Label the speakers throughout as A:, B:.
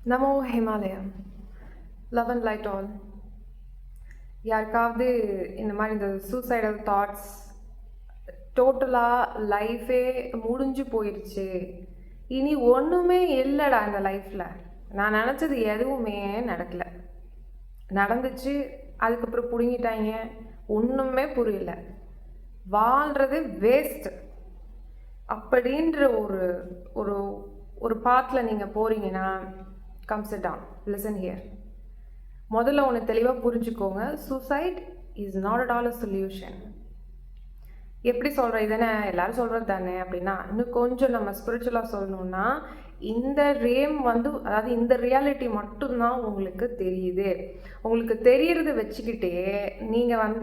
A: Namo Himalaya. Love and light all. யாருக்காவது இந்த மாதிரி இந்த சூசைடல் தாட்ஸ், டோட்டலாக லைஃபே முடிஞ்சு போயிடுச்சு, இனி ஒன்றுமே இல்லைடா இந்த லைஃப்பில், நான் நினச்சது எதுவுமே நடக்கலை, நடந்துச்சு அதுக்கப்புறம் பிடுங்கிட்டாங்க, ஒன்றுமே புரியல, வாழ்கிறது வேஸ்ட்டு அப்படின்ற ஒரு ஒரு ஒரு பாத்தில் நீங்கள் போகிறீங்கன்னா, come sit down, listen here. முதல்ல ஒன்று தெளிவாக புரிஞ்சுக்கோங்க, suicide is not at all a solution. எப்படி சொல்கிறேன், இதனை எல்லாரும் சொல்கிறது தானே அப்படின்னா, இன்னும் கொஞ்சம் நம்ம ஸ்பிரிச்சுவலாக சொல்லணும்னா, இந்த ரேம் அதாவது இந்த ரியாலிட்டி மட்டும்தான் உங்களுக்கு தெரியுது. உங்களுக்கு தெரியறத வச்சுக்கிட்டே நீங்கள்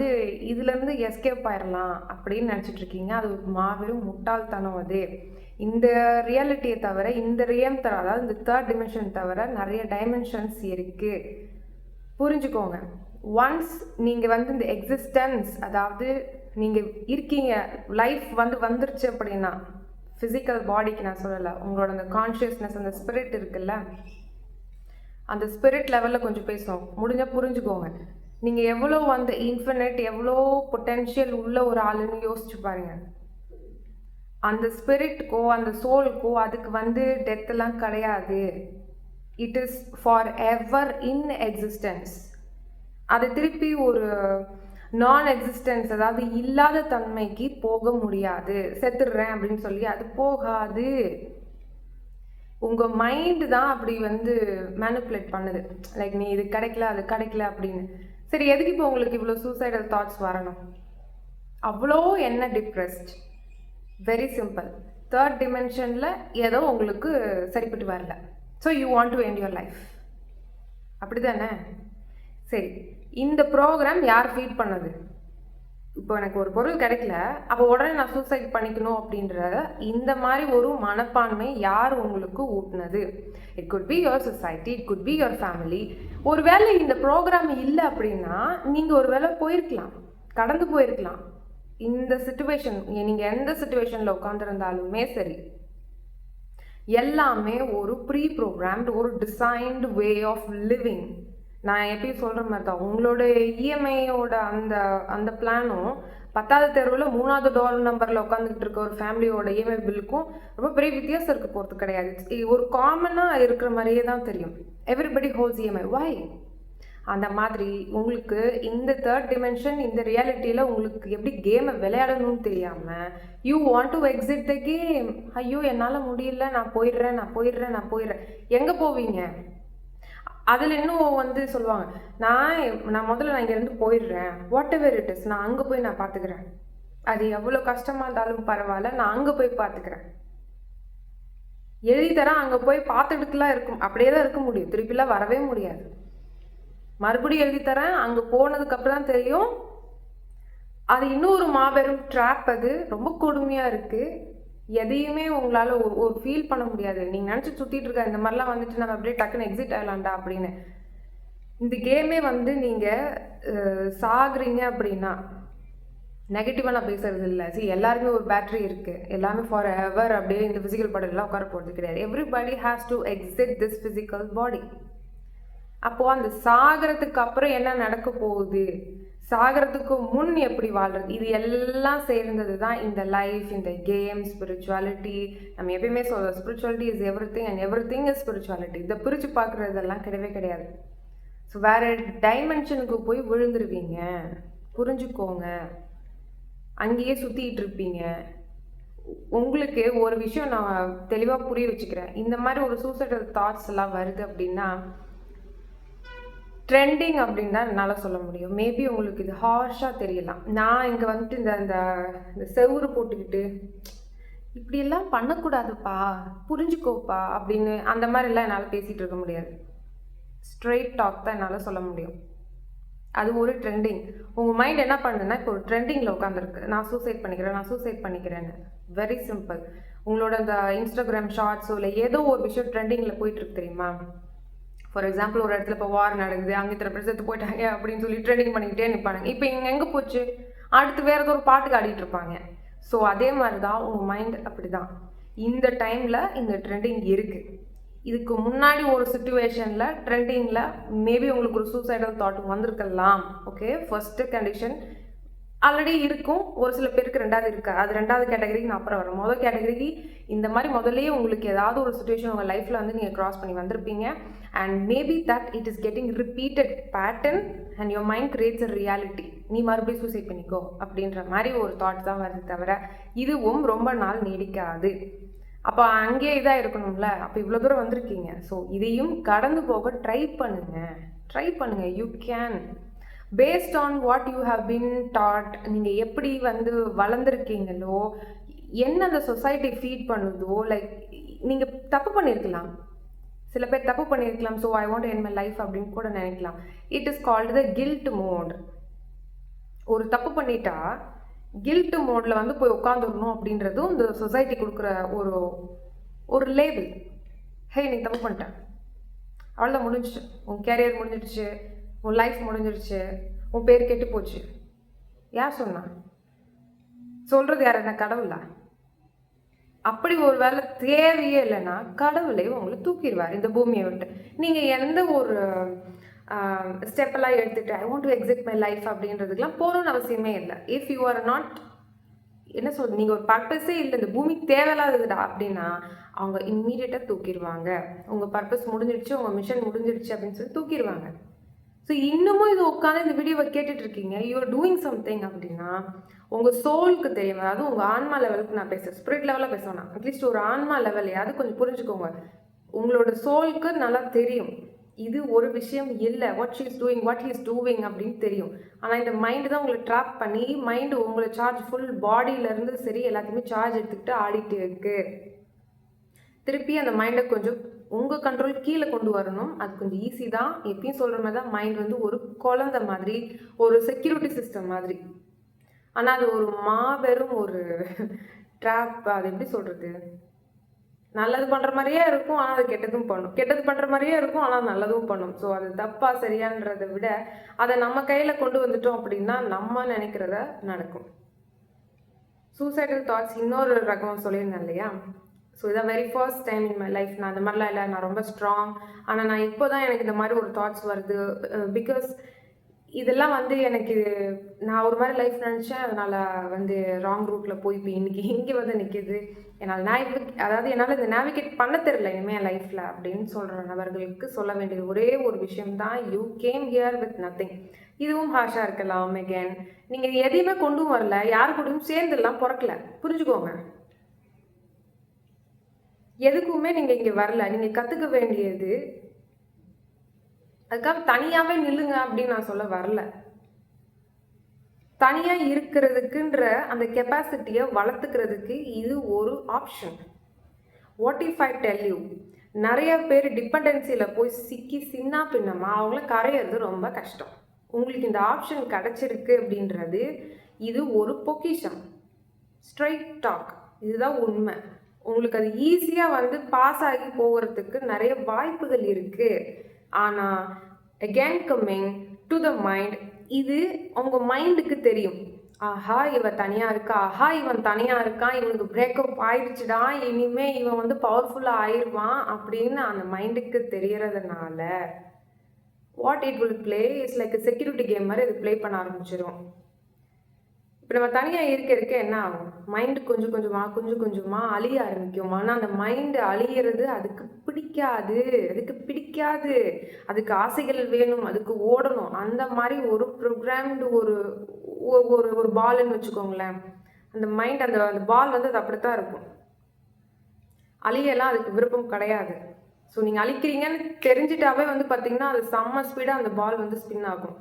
A: இதுலேருந்து எஸ்கேப் ஆயிடலாம் அப்படின்னு நினச்சிட்ருக்கீங்க. அது மாபெரும் முட்டாள்தனம். அது இந்த ரியாலிட்டியை தவிர, இந்த ரேம் தவிர, அதாவது இந்த தேர்ட் டிமென்ஷன் தவிர நிறைய டைமென்ஷன்ஸ் இருக்குது. புரிஞ்சுக்கோங்க. ஒன்ஸ் நீங்கள் இந்த எக்ஸிஸ்டன்ஸ், அதாவது நீங்கள் இருக்கீங்க, லைஃப் வந்துருச்சு அப்படின்னா, ஃபிசிக்கல் பாடிக்கு நான் சொல்லலை, உங்களோட அந்த கான்ஷியஸ்னஸ், அந்த ஸ்பிரிட் இருக்குல்ல, அந்த ஸ்பிரிட் லெவலில் கொஞ்சம் பேசுவோம். முடிஞ்சால் புரிஞ்சுக்கோங்க. நீங்கள் எவ்வளோ இன்ஃபினிட், எவ்வளோ பொட்டென்ஷியல் உள்ள ஒரு ஆளுன்னு யோசிச்சு பாருங்க. அந்த ஸ்பிரிட்க்கோ அந்த சோலுக்கோ அதுக்கு டெத்தெல்லாம் கிடையாது. It is for ever in existence. அது திருப்பி ஒரு நான் எக்ஸிஸ்டன்ஸ், அதாவது இல்லாத தன்மைக்கு போக முடியாது. செத்துடுறேன் அப்படின்னு சொல்லி அது போகாது. உங்கள் மைண்டு தான் அப்படி மேனிப்புலேட் பண்ணுது. லைக் நீ இது கிடைக்கல, அது கிடைக்கல அப்படின்னு. சரி, எதுக்கு இப்போ உங்களுக்கு இவ்வளோ சூசைடல் தாட்ஸ் வரணும்? அவ்வளோ என்ன டிப்ரெஸ்ட்? Very simple. தேர்ட் டிமென்ஷனில் ஏதோ உங்களுக்கு சரிப்பட்டு வரல. So you want to end your life, அப்படி தானே? சரி, இந்த ப்ரோக்ராம் யார் ஃபீட் பண்ணது? இப்போ எனக்கு ஒரு பொருள் கிடைக்கல, அப்போ உடனே நான் சூசைட் பண்ணிக்கணும் அப்படின்ற இந்த மாதிரி ஒரு மனப்பான்மை யார் உங்களுக்கு ஊட்டினது? It could be your society, it could be your family. ஒரு வேளை இந்த ப்ரோக்ராம் இல்லை அப்படின்னா நீங்கள் ஒரு வேளை போயிருக்கலாம், கடந்து போயிருக்கலாம். இந்த சிச்சுவேஷன், நீங்கள் எந்த சிச்சுவேஷனில் உட்காந்துருந்தாலுமே சரி, எல்லாமே ஒரு ப்ரீ ப்ரோக்ராம்டு, ஒரு டிசைன்டு வே ஆஃப் லிவிங். நான் எப்பயும் சொல்கிற மாதிரி தான், உங்களோட இஎம்ஐயோட அந்த பிளானும் 10வது தெருவில் 3வது டோர் நம்பரில் உட்காந்துக்கிட்டு இருக்க ஒரு ஃபேமிலியோட இஎம்ஐ பில்லுக்கும் ரொம்ப பெரிய வித்தியாசம் இருக்க போகிறது கிடையாது. ஒரு காமனாக இருக்கிற மாதிரியே தான் தெரியும். Everybody holds EMI. வை? அந்த மாதிரி உங்களுக்கு இந்த தேர்ட் டிமென்ஷன், இந்த ரியாலிட்டியில் உங்களுக்கு எப்படி கேமை விளையாடணும்னு தெரியாமல் you want to exit the game. ஐயோ என்னால் முடியல, நான் போயிடுறேன். எங்கே போவீங்க? அதில் இன்னும் சொல்லுவாங்க, நான் முதல்ல இங்கேருந்து போயிடுறேன், வாட் எவர் இட் இஸ், நான் அங்கே போய் நான் பார்த்துக்கிறேன், அது எவ்வளோ கஷ்டமாக இருந்தாலும் பரவாயில்ல, நான் அங்கே போய் பார்த்துக்கிறேன். எழுதி தரேன், அங்கே போய் பார்த்துக்கிட்டுலாம் இருக்கும், அப்படியே தான் இருக்க முடியும், திருப்பிலாம் வரவே முடியாது. மறுபடியும் எழுதி தரேன், அங்கே போனதுக்கப்புறம் தான் தெரியும் அது இன்னொரு மாபெரும் ட்ராப். அது ரொம்ப கொடுமையாக இருக்குது. எதையுமே உங்களால் ஒரு ஃபீல் பண்ண முடியாது. நீங்கள் நினச்சி சுற்றிட்டு இருக்க இந்த மாதிரிலாம் நம்ம அப்படியே டக்குன்னு எக்ஸிட் ஆகலாண்டா அப்படின்னு. இந்த கேமே நீங்கள் சாகுறீங்க அப்படின்னா, நெகட்டிவாக நான் பேசுறது இல்லை. எல்லாருமே ஒரு பேட்டரி இருக்குது, எல்லாமே ஃபார் எவர் அப்படியே இந்த ஃபிசிக்கல் பாடிலாம் உட்கார போகிறது கிடையாது. Everybody has to exit this physical body. அப்போது அந்த சாகிறதுக்கு அப்புறம் என்ன நடக்க போகுது, சாகிறதுக்கு முன் எப்படி வாழ்கிறது, இது எல்லாம் சேர்ந்தது தான் இந்த லைஃப், இந்த கேம், ஸ்பிரிச்சுவாலிட்டி. நம்ம எப்பயுமே சொல்கிறோம், spirituality is everything and everything is spirituality. இதை பிரித்து பார்க்குறதெல்லாம் கிடையவே கிடையாது. ஸோ வேறு டைமென்ஷனுக்கு போய் விழுந்துருவீங்க. புரிஞ்சுக்கோங்க. அங்கேயே சுற்றிட்டு இருப்பீங்க. உங்களுக்கு ஒரு விஷயம் நான் தெளிவாக புரிய வச்சுக்கிறேன். இந்த மாதிரி ஒரு சூசைடல் தாட்ஸ் எல்லாம் வருது அப்படின்னா ட்ரெண்டிங் அப்படின்னு தான் என்னால் சொல்ல முடியும். மேபி உங்களுக்கு இது ஹார்ஷாக தெரியலாம். நான் இங்கே இந்த செவுறு போட்டுக்கிட்டு இப்படியெல்லாம் பண்ணக்கூடாதுப்பா, புரிஞ்சுக்கோப்பா அப்படின்னு அந்த மாதிரிலாம் என்னால் பேசிகிட்டு இருக்க முடியாது. ஸ்ட்ரெயிட் டாக் தான் என்னால் சொல்ல முடியும். அது ஒரு ட்ரெண்டிங். உங்கள் மைண்ட் என்ன பண்ணுன்னா, இப்போ ஒரு ட்ரெண்டிங்கில் உட்காந்துருக்கு, நான் சூசைட் பண்ணிக்கிறேன்னு. Very simple. உங்களோட அந்த இன்ஸ்டாகிராம் ஷார்ட்ஸோ இல்லை ஏதோ ஒரு விஷயம் ட்ரெண்டிங்கில் போயிட்டுருக்கு தெரியுமா? ஃபார் எக்ஸாம்பிள், ஒரு இடத்துல இப்போ வார் நடக்குது, அங்கே இத்தனை பேர் செத்து போயிட்டாங்க அப்படின்னு சொல்லி ட்ரெண்டிங் பண்ணிக்கிட்டே நிற்பானுங்க. இப்போ இங்கே எங்கே போச்சு, அடுத்து வேறு ஏதோ ஒரு பாட்டுக்கு ஆடிட்டு இருப்பாங்க. ஸோ அதே மாதிரி தான் உங்கள் மைண்ட் அப்படி தான். இந்த டைமில் இந்த ட்ரெண்டிங் இருக்குது. இதுக்கு முன்னாடி ஒரு சுச்சுவேஷனில் ட்ரெண்டிங்கில் மேபி உங்களுக்கு ஒரு சூசைடல் தாட் வந்திருக்கலாம். ஓகே, ஃபர்ஸ்ட்டு கண்டிஷன் ஆல்ரெடி இருக்கும், ஒரு சில பேருக்கு ரெண்டாவது இருக்கா. அது ரெண்டாவது கேட்டகரிக்கு நான் அப்புறம் வரேன். முதல் கேட்டகரிக்கு இந்த மாதிரி முதல்லயே உங்களுக்கு ஏதாவது ஒரு சுச்சுவேஷன் உங்கள் லைஃப்பில் வந்து நீங்கள் க்ராஸ் பண்ணி வந்திருப்பீங்க. And maybe that it is getting repeated pattern and your mind creates a reality. நீ மறுபடியும் சூசைட் பண்ணிக்கோ அப்படின்ற மாதிரி ஒரு தாட் தான் வருது தவிர இதுவும் ரொம்ப நாள் நீடிக்காது. அப்போ அங்கேயே இதாக இருக்கணும்ல. அப்போ இவ்வளோ தூரம் வந்திருக்கீங்க. ஸோ இதையும் கடந்து போக ட்ரை பண்ணுங்கள். You can. Based on what you have been taught, நீங்கள் எப்படி வந்து வளர்ந்துருக்கீங்களோ, என்ன அந்த சொசைட்டி ஃபீட் பண்ணுதோ, லைக் நீங்கள் தப்பு பண்ணியிருக்கலாம், சில பேர் தப்பு பண்ணியிருக்கலாம். So I want end my life அப்படின்னு கூட நினைக்கலாம். It is called the guilt mode. ஒரு தப்பு பண்ணிட்டா கில்ட் மோடில் வந்து போய் உட்காந்துடணும் அப்படின்றதும் இந்த சொசைட்டி கொடுக்குற ஒரு லேபிள். ஹே, நீ தப்பு பண்ணிட்டேன், அவ்வளோதான், முடிஞ்சிச்சு, உன் கேரியர் முடிஞ்சிடுச்சு, உன் லைஃப் முடிஞ்சிடுச்சு, உன் பேர் கெட்டு போச்சு. யார் சொன்னா? சொல்கிறது யார்? என்ன கடவுளா? அப்படி ஒரு வேலை தேவையே இல்லைன்னா கடவுளே உங்களை தூக்கிடுவார் இந்த பூமியை விட்டு. நீங்கள் எந்த ஒரு ஸ்டெப்பெல்லாம் எடுத்துகிட்டு I want to exit my life அப்படின்றதுக்கெலாம் போகணும்னு அவசியமே இல்லை. இஃப் யூ ஆர் நாட், என்ன சொல்றது, நீங்கள் ஒரு பர்பஸே இல்லை, இந்த பூமிக்கு தேவையில்லாததுடா அப்படின்னா அவங்க இம்மீடியட்டாக தூக்கிடுவாங்க. உங்கள் பர்பஸ் முடிஞ்சிடுச்சு, உங்கள் மிஷன் முடிஞ்சிடுச்சு அப்படின்னு சொல்லி தூக்கிடுவாங்க. ஸோ இன்னமும் இது உட்காந்து இந்த வீடியோவை கேட்டுட்டு இருக்கீங்க, யூஆர் டூயிங் சம்திங் அப்படின்னா உங்கள் சோலுக்கு தெரியும். அதாவது உங்கள் ஆன்மா லெவலுக்கு நான் பேசுகிறேன், ஸ்பிரிட் லெவலில் பேசுவேன். அட்லீஸ்ட் ஒரு ஆன்மா லெவலையாவது கொஞ்சம் புரிஞ்சுக்கோங்க. உங்களோட சோலுக்கு நல்லா தெரியும் இது ஒரு விஷயம் இல்லை, what she is doing, what he is doing அப்படின்னு தெரியும். ஆனால் இந்த மைண்டு தான் உங்களை ட்ராப் பண்ணி, மைண்டு உங்களை சார்ஜ் ஃபுல் பாடியிலேருந்து சரி எல்லாத்தையுமே சார்ஜ் எடுத்துக்கிட்டு ஆடிட்டு இருக்கு. திருப்பி அந்த மைண்டை கொஞ்சம் உங்கள் கண்ட்ரோல் கீழே கொண்டு வரணும். அது கொஞ்சம் ஈஸி தான். எப்பயும் சொல்கிற மாதிரி தான், மைண்ட் வந்து ஒரு குழந்தை மாதிரி, ஒரு செக்யூரிட்டி சிஸ்டம் மாதிரி. ஆனால் அது ஒரு மாபெரும் ஒரு ட்ராப். அது எப்படி சொல்கிறது, நல்லது பண்ணுற மாதிரியே இருக்கும் ஆனால் அது கெட்டதும் பண்ணும், கெட்டது பண்ணுற மாதிரியே இருக்கும் ஆனால் நல்லதும் பண்ணும். ஸோ அது தப்பா சரியான்றதை விட அதை நம்ம கையில் கொண்டு வந்துட்டோம் அப்படின்னா நம்ம நினைக்கிறத நடக்கும். சூசைடல் தாட்ஸ் இன்னொரு ரகம் சொல்லியிருந்தேன் இல்லையா. ஸோ இதான் very first time in my life. நான் அந்த மாதிரிலாம் இல்லை, நான் ரொம்ப ஸ்ட்ராங். ஆனால் நான் இப்போ தான் எனக்கு இந்த மாதிரி ஒரு தாட்ஸ் வருது. பிகாஸ் இதெல்லாம் வந்து எனக்கு நான் ஒரு மாதிரி லைஃப் நினச்சேன், அதனால் வந்து ராங் ரூட்டில் போய் இப்போ இன்றைக்கி இங்கே வந்து நிற்கிது. என்னால் அதாவது என்னால் இந்த நேவிகேட் பண்ண தெரில இனிமேல் என் லைஃப்பில் அப்படின்னு சொல்கிற நபர்களுக்கு சொல்ல வேண்டியது ஒரே ஒரு விஷயம்தான், you came here with nothing. இதுவும் ஹாஷாக இருக்கலாம். அகேன் நீங்கள் எதையுமே கொண்டும் வரல, யார் கூடயும் சேர்ந்துலாம் பிறக்கல, புரிஞ்சுக்கோங்க. எதுக்குமே நீங்கள் இங்கே வரல. நீங்கள் கற்றுக்க வேண்டியது, அதுக்காக தனியாகவே நில்லுங்க அப்படின்னு நான் சொல்ல வரல. தனியாக இருக்கிறதுக்குன்ற அந்த கெப்பாசிட்டியை வளர்த்துக்கிறதுக்கு இது ஒரு option. What if I tell you, நிறைய பேர் டிபெண்டன்சியில் போய் சிக்கி சின்ன பின்னமா அவங்கள கரையிறது ரொம்ப கஷ்டம். உங்களுக்கு இந்த ஆப்ஷன் கிடச்சிருக்கு அப்படின்றது இது ஒரு பொக்கிஷம். ஸ்ட்ரைட் டாக், இதுதான் உண்மை. உங்களுக்கு அது ஈஸியாக வந்து பாஸ் ஆகி போகிறதுக்கு நிறைய வாய்ப்புகள் இருக்குது. ஆனால் again coming to the mind, இது உங்கள் மைண்டுக்கு தெரியும். ஆஹா இவன் தனியாக இருக்கா, ஆஹா இவன் தனியாக இருக்கான், இவனுக்கு பிரேக்கப் ஆயிடுச்சுடா, இனிமே இவன் வந்து பவர்ஃபுல்லாக ஆயிடுவான் அப்படின்னு அந்த மைண்டுக்கு தெரியறதுனால what it will play is like security game மாதிரி இது ப்ளே பண்ண ஆரம்பிச்சிடும். இப்போ நம்ம தனியாக இருக்க என்ன ஆகும், மைண்டு கொஞ்சம் கொஞ்சமாக அழிய ஆரம்பிக்கும். ஆனால் அந்த மைண்டு அழியிறது அதுக்கு பிடிக்காது, அதுக்கு ஆசைகள் வேணும், அதுக்கு ஓடணும். அந்த மாதிரி ஒரு ப்ரோக்ராம்டு ஒரு ஒரு பால்னு வச்சுக்கோங்களேன். அந்த மைண்ட் அந்த பால் வந்து அது அப்படித்தான் இருக்கும். அழியெல்லாம் அதுக்கு விருப்பம் கிடையாது. ஸோ நீங்கள் அழிக்கிறீங்கன்னு தெரிஞ்சிட்டாவே வந்து பார்த்தீங்கன்னா அது செம்ம ஸ்பீடாக அந்த பால் வந்து ஸ்பின் ஆகும்.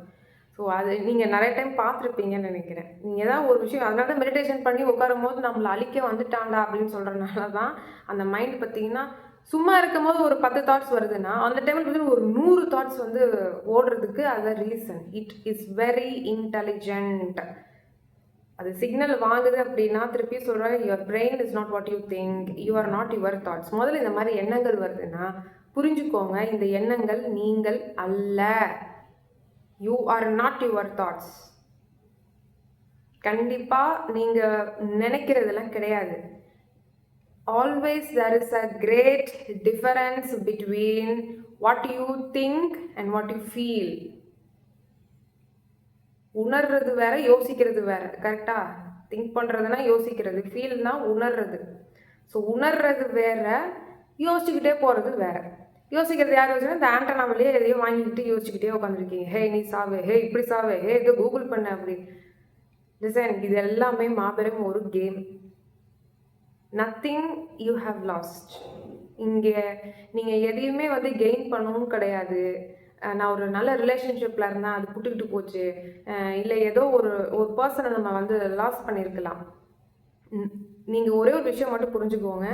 A: ஸோ அது நீங்கள் நிறைய டைம் பார்த்துருப்பீங்கன்னு நினைக்கிறேன். நீங்கள் ஏதாவது ஒரு விஷயம், அதனால தான் மெடிடேஷன் பண்ணி உட்காரும் போது நம்மளை அழிக்க வந்துட்டாண்டா அப்படின்னு சொல்கிறனால தான் அந்த மைண்ட் பார்த்தீங்கன்னா சும்மா இருக்கும் போது ஒரு 10 தாட்ஸ் வருதுன்னா அந்த டைமில் பார்த்தீங்கன்னா ஒரு 100 தாட்ஸ் வந்து ஓடுறதுக்கு அது reason. It is very intelligent. அது சிக்னல் வாங்குது அப்படின்னா திருப்பி சொல்கிறேன், your brain is not what you think, you are not your thoughts. முதல்ல இந்த மாதிரி எண்ணங்கள் வருதுன்னா புரிஞ்சுக்கோங்க, இந்த எண்ணங்கள் நீங்கள் அல்ல. You are not your thoughts. கண்டிப்பாக நீங்கள் நினைக்கிறதெல்லாம் கிடையாது. Always there is a great difference between what you think and what you feel. உணர்றது வேற, யோசிக்கிறது வேற. கரெக்டா? திங்க் பண்ணுறதுனா யோசிக்கிறது, ஃபீல்னா உணர்றது. ஸோ உணர்றது வேற, யோசிச்சுக்கிட்டே போகிறது வேற. யோசிக்கிறது யார் யோசிச்சுன்னா இந்த ஆண்டனாவிலேயே எதையோ வாங்கிக்கிட்டு யோசிச்சுக்கிட்டே உட்காந்துருக்கீங்க. ஹே நீ சாவு, ஹே இப்படி சாவு, ஹே இதை கூகுள் பண்ண அப்படி. லிசன், இது எல்லாமே மாபெரும் ஒரு game. Nothing you have last. இங்கே நீங்கள் எதையுமே வந்து கெயின் பண்ணவும் கிடையாது. நான் ஒரு நல்ல ரிலேஷன்ஷிப்பில் இருந்தேன், அது புட்டுக்கிட்டு போச்சு, இல்லை ஏதோ ஒரு ஒரு பர்சனை நம்ம வந்து லாஸ் பண்ணியிருக்கலாம். நீங்கள் ஒரே ஒரு விஷயம் மட்டும் புரிஞ்சுக்கோங்க,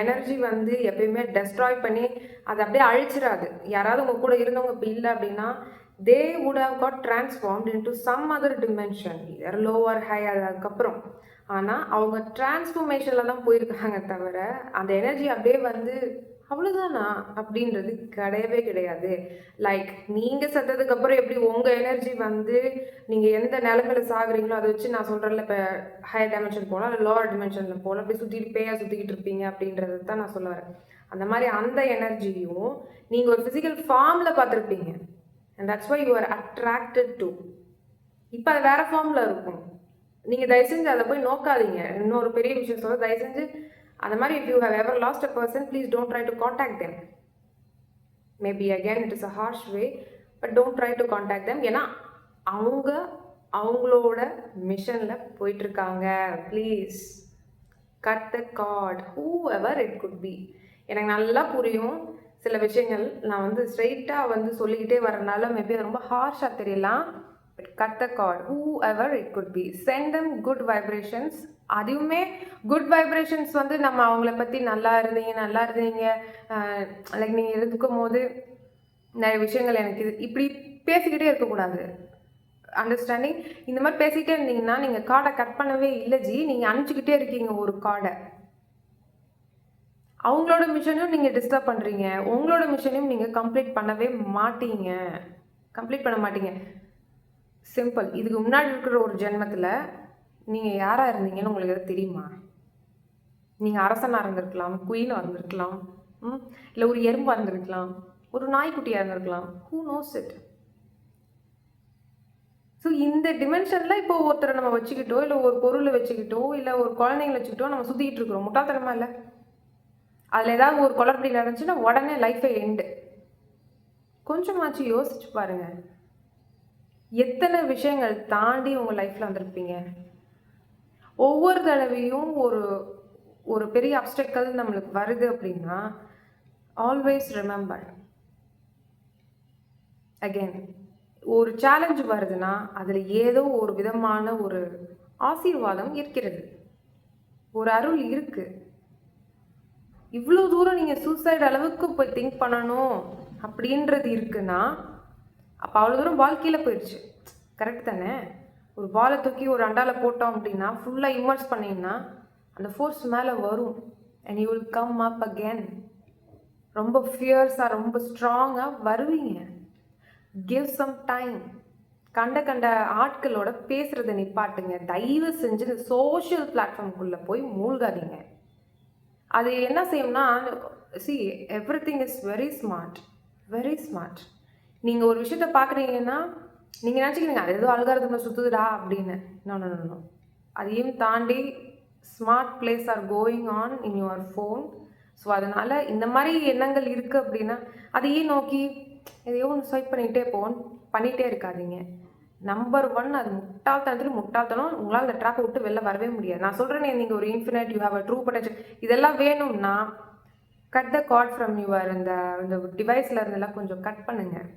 A: எனர்ஜி வந்து எப்பயுமே டெஸ்ட்ராய் பண்ணி அதை அப்படியே அழிச்சிடாது. யாராவது உங்கள் கூட இருந்தவங்க இப்போ இல்லை அப்படின்னா they would have got transformed into some other dimension, either low or high. அதுக்கப்புறம் ஆனால் அவங்க டிரான்ஸ்ஃபர்மேஷனில் தான் போயிருக்காங்க தவிர அந்த எனர்ஜி அப்படியே வந்து அவ்வளோதானா அப்படின்றது கிடையவே கிடையாது. லைக் நீங்கள் செத்ததுக்கப்புறம் எப்படி உங்கள் எனர்ஜி வந்து நீங்கள் எந்த நிலமையில் சாகுறீங்களோ அதை வச்சு நான் சொல்கிறேன்ல, இப்போ ஹையர் டைமென்ஷன் போகலாம் இல்லை லோவர் டிமென்ஷனில் போகலாம், அப்படியே சுற்றிட்டு பேயாக சுற்றிக்கிட்டு இருப்பீங்க அப்படின்றது தான் நான் சொல்ல வரேன். அந்த மாதிரி அந்த எனர்ஜியும் நீங்கள் ஒரு ஃபிசிக்கல் ஃபார்மில் பார்த்துருப்பீங்க, and that's why you are attracted to. இப்போ அது வேறு ஃபார்மில் இருக்கும். நீங்கள் தயவு செஞ்சு அதை போய் நோக்காதீங்க. இன்னொரு பெரிய விஷயம் சொல்ல, தயவு செஞ்சு அந்த மாதிரி if you have ever lost a person, please don't try to contact them. Maybe again it is a harsh way, but don't try to contact them. ஏன்னா அவங்களோட மிஷனில் போயிட்டுருக்காங்க. Please cut the card, whoever it could be. எனக்கு நல்லா புரியும் சில விஷயங்கள், நான் வந்து ஸ்ட்ரெயிட்டாக வந்து சொல்லிக்கிட்டே வரனால மேபி ரொம்ப ஹார்ஷாக தெரியலாம். But cut the card, whoever it could be. send them good vibrations. அதுவுமே குட் வைப்ரேஷன்ஸ் வந்து நம்ம அவங்கள பற்றி நல்லா இருந்தீங்க லைக் நீங்கள் இருக்கும் போது நிறைய விஷயங்கள் எனக்கு இது இப்படி பேசிக்கிட்டே இருக்கக்கூடாது. அண்டர்ஸ்டாண்டிங்? இந்த மாதிரி பேசிக்கிட்டே இருந்தீங்கன்னா நீங்கள் கார்டை கட் பண்ணவே இல்லை ஜி, நீங்கள் அனுப்பிச்சிக்கிட்டே இருக்கீங்க ஒரு கார்டை. அவங்களோட மிஷனையும் நீங்கள் டிஸ்டர்ப் பண்ணுறீங்க, உங்களோட மிஷனையும் நீங்கள் கம்ப்ளீட் பண்ணவே மாட்டீங்க. சிம்பிள். இதுக்கு முன்னாடி இருக்கிற ஒரு ஜென்மத்தில் நீங்கள் யாராக இருந்தீங்கன்னு உங்களுக்கு எதாவது தெரியுமா? நீங்கள் அரசனாக இருந்திருக்கலாம், குயிலாக இருந்திருக்கலாம், இல்லை ஒரு எறும்பாக இருந்திருக்கலாம், ஒரு நாய்க்குட்டியாக இருந்திருக்கலாம். Who knows it? ஸோ இந்த டிமென்ஷனில் இப்போ ஒருத்தரை நம்ம வச்சுக்கிட்டோ, இல்லை ஒரு பொருளை வச்சுக்கிட்டோ, இல்லை ஒரு குழந்தைங்களை வச்சுக்கிட்டோ நம்ம சுற்றிக்கிட்டு இருக்கிறோம். முட்டாள்தனமா இல்லை? அதில் ஏதாவது ஒரு குளறுபடி நடந்துச்சுன்னா உடனே லைஃபை எண்டு. கொஞ்சமாச்சு யோசிச்சு பாருங்கள், எத்தனை விஷயங்கள் தாண்டி உங்கள் லைஃப்பில் வந்திருப்பீங்க. ஒவ்வொரு தடவையும் ஒரு பெரிய அப்டக்கல் நம்மளுக்கு வருது அப்படின்னா ஆல்வேஸ் ரிமெம்பர் அகெயின், ஒரு சேலஞ்சு வருதுன்னா அதில் ஏதோ ஒரு விதமான ஒரு ஆசீர்வாதம் இருக்கிறது, ஒரு அருள் இருக்குது. இவ்வளோ தூரம் நீங்கள் சூசைட் அளவுக்கு போய் திங்க் பண்ணணும் அப்படின்றது இருக்குன்னா அப்போ அவ்வளோ தூரம் வாழ்க்கையில் போயிடுச்சு. கரெக்ட் தானே? ஒரு பாலை தூக்கி ஒரு அண்டாவில் போட்டோம் அப்படின்னா ஃபுல்லாக இம்மர்ஸ் பண்ணிங்கன்னா அந்த ஃபோர்ஸ் மேலே வரும், and you will come up again. ரொம்ப ஃபியர்ஸாக ரொம்ப ஸ்ட்ராங்காக வருவீங்க. Give some time. கண்ட ஆட்களோட பேசுகிறத நிப்பாட்டுங்க. தயவு செஞ்சு இந்த சோஷியல் பிளாட்ஃபார்முக்குள்ளே போய் மூழ்காதீங்க. அது என்ன செய்யும்னா, எவ்ரிதிங் இஸ் வெரி ஸ்மார்ட். நீங்கள் ஒரு விஷயத்த பார்க்குறீங்கன்னா நீங்கள் நினச்சிக்கிறீங்க அது ஏதோ அல்காரிதமில் சுற்றுதுடா அப்படின்னு. நோ. அதையும் தாண்டி smart place are going on in your phone. So அதனால் இந்த மாதிரி எண்ணங்கள் இருக்குது அப்படின்னா அதையே நோக்கி எதையோ ஒன்று ஸ்வைப் பண்ணிகிட்டே இருக்காதீங்க. நம்பர் 1, அது முட்டாள்தனம். உங்களால் அந்த ட்ராப்பை விட்டு வெளில வரவே முடியாது. நான் சொல்கிறேனே, நீங்கள் ஒரு infinite, you have a true potential, இதெல்லாம் வேணும்னா cut the card from your இந்த டிவைஸில் இருந்தெல்லாம் கொஞ்சம் கட் பண்ணுங்கள்.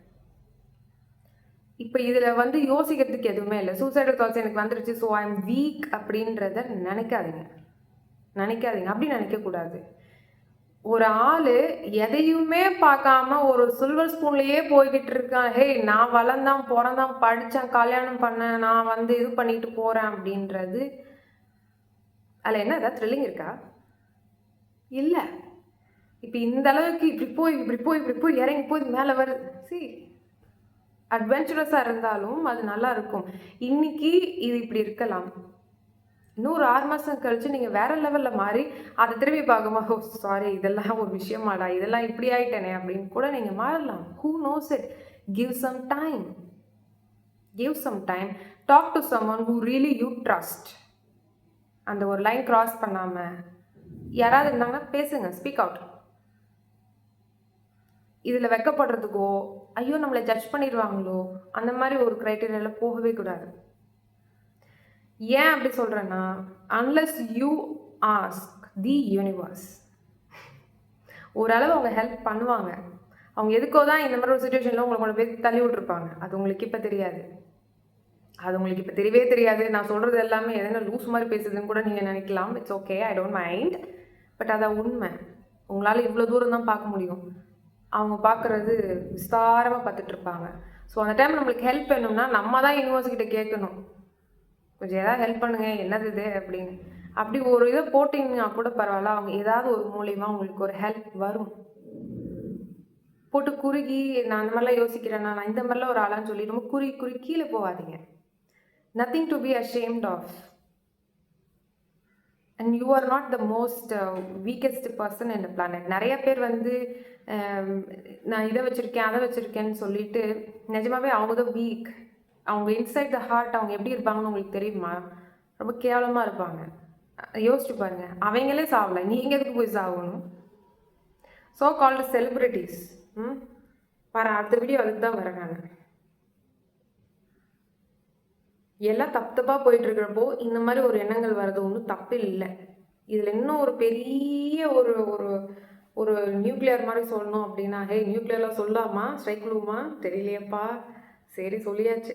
A: இப்போ இதில் வந்து யோசிக்கிறதுக்கு எதுவுமே இல்லை. சூசைடல் தாட்ஸ் எனக்கு வந்துருச்சு, ஸோ ஐ எம் வீக் அப்படின்றத நினைக்காதீங்க. அப்படி நினைக்கக்கூடாது. ஒரு ஆள் எதையுமே பார்க்காம ஒரு சில்வர் ஸ்பூன்லேயே போய்கிட்டு இருக்கான், ஹே நான் வளர்ந்தான் பிறந்தான் படித்தேன் கல்யாணம் பண்ணேன் நான் வந்து இது பண்ணிட்டு போகிறேன் அப்படின்றது, அதில் என்ன ஏதாவது த்ரில்லிங் இருக்கா? இல்லை. இப்போ இந்த அளவுக்கு இப்படி போய் இறங்கி போய் மேலே வருது. அட்வென்ச்சரஸாக இருந்தாலும் அது நல்லா இருக்கும். இன்னைக்கு இது இப்படி இருக்கலாம், இன்னும் ஒரு 6 மாதம் கழிச்சு நீங்கள் வேற லெவலில் மாறி அதை திரும்பி பார்க்கும்போது, ஓ சாரி இதெல்லாம் ஒரு விஷயமாடா, இதெல்லாம் இப்படி ஆயிட்டேனே அப்படின்னு கூட நீங்கள் மாறலாம். Who knows it? Give some time. Give some time. Talk to someone who really you trust. அந்த ஒரு லைன் கிராஸ் பண்ணாமல் யாராவது இருந்தாங்கன்னா பேசுங்க, ஸ்பீக் அவுட். இதில் வெக்கப்படுறதுக்கோ ஐயோ நம்மளை ஜட்ஜ் பண்ணிடுவாங்களோ அந்த மாதிரி ஒரு க்ரைட்டீரியாவில் போகவே கூடாது. ஏன் அப்படி சொல்கிறேன்னா, unless you ask the universe, ஓரளவு அவங்க ஹெல்ப் பண்ணுவாங்க. அவங்க எதுக்கோ தான் இந்த மாதிரி ஒரு சுச்சுவேஷனில் உங்களை கொண்டு போய் தள்ளி விட்ருப்பாங்க. அது உங்களுக்கு இப்போ தெரியாது. அது உங்களுக்கு இப்போ தெரியவே தெரியாது. நான் சொல்கிறது எல்லாமே எதனா லூஸ் மாதிரி பேசுதுன்னு கூட நீங்கள் நினைக்கலாம். It's okay, I don't mind. But அதான் உண்மை. உங்களால் இவ்வளோ தூரம் தான் பார்க்க முடியும். அவங்க பார்க்குறது விஸ்தாரமாக பார்த்துட்ருப்பாங்க. ஸோ அந்த டைம் நம்மளுக்கு ஹெல்ப் வேணும்னா நம்ம தான் யூனிவர்ஸ்கிட்ட கேட்கணும், கொஞ்சம் ஏதாவது ஹெல்ப் பண்ணுங்கள், என்னது இது அப்படின்னு. அப்படி ஒரு இதை போட்டிங்கன்னா கூட பரவாயில்ல, அவங்க ஏதாவது ஒரு மூலியமாக உங்களுக்கு ஒரு ஹெல்ப் வரும். போட்டு குறுகி நான் அந்த மாதிரிலாம் யோசிக்கிறேன்னா, நான் இந்த மாதிரிலாம் ஒரு ஆளான்னு சொல்லி ரொம்ப குறுகி கீழே போகாதீங்க. Nothing to be ashamed of. And you are not the most weakest person in the planet. நிறைய பேர் வந்து நான் இதை வச்சுருக்கேன் அதை வச்சுருக்கேன்னு சொல்லிட்டு நிஜமாவே அவங்க தான் வீக். அவங்க இன்சைட் த ஹார்ட் அவங்க எப்படி இருப்பாங்கன்னு உங்களுக்கு தெரியுமா? ரொம்ப கேவலமாக இருப்பாங்க. யோசிச்சு பாருங்க, அவங்களே சாவலை, நீங்கள் எதுக்கு போய் சாகணும்? So called celebrities. பாரு, அடுத்த வீடியோ அதுக்கு தான் வரேன் நான். எல்லாம் தப்பாக போயிட்டு இருக்கிறப்போ இந்த மாதிரி ஒரு எண்ணங்கள் வர்றது ஒன்றும் தப்பு இல்லை. இதில் இன்னும் ஒரு பெரிய ஒரு ஒரு ஒரு நியூக்ளியர் மாதிரி சொல்லணும் அப்படின்னா, ஹே நியூக்ளியர்லாம் சொல்லாமா, ஸ்ட்ரைக் விழுவுமா தெரியலையப்பா, சரி சொல்லியாச்சு.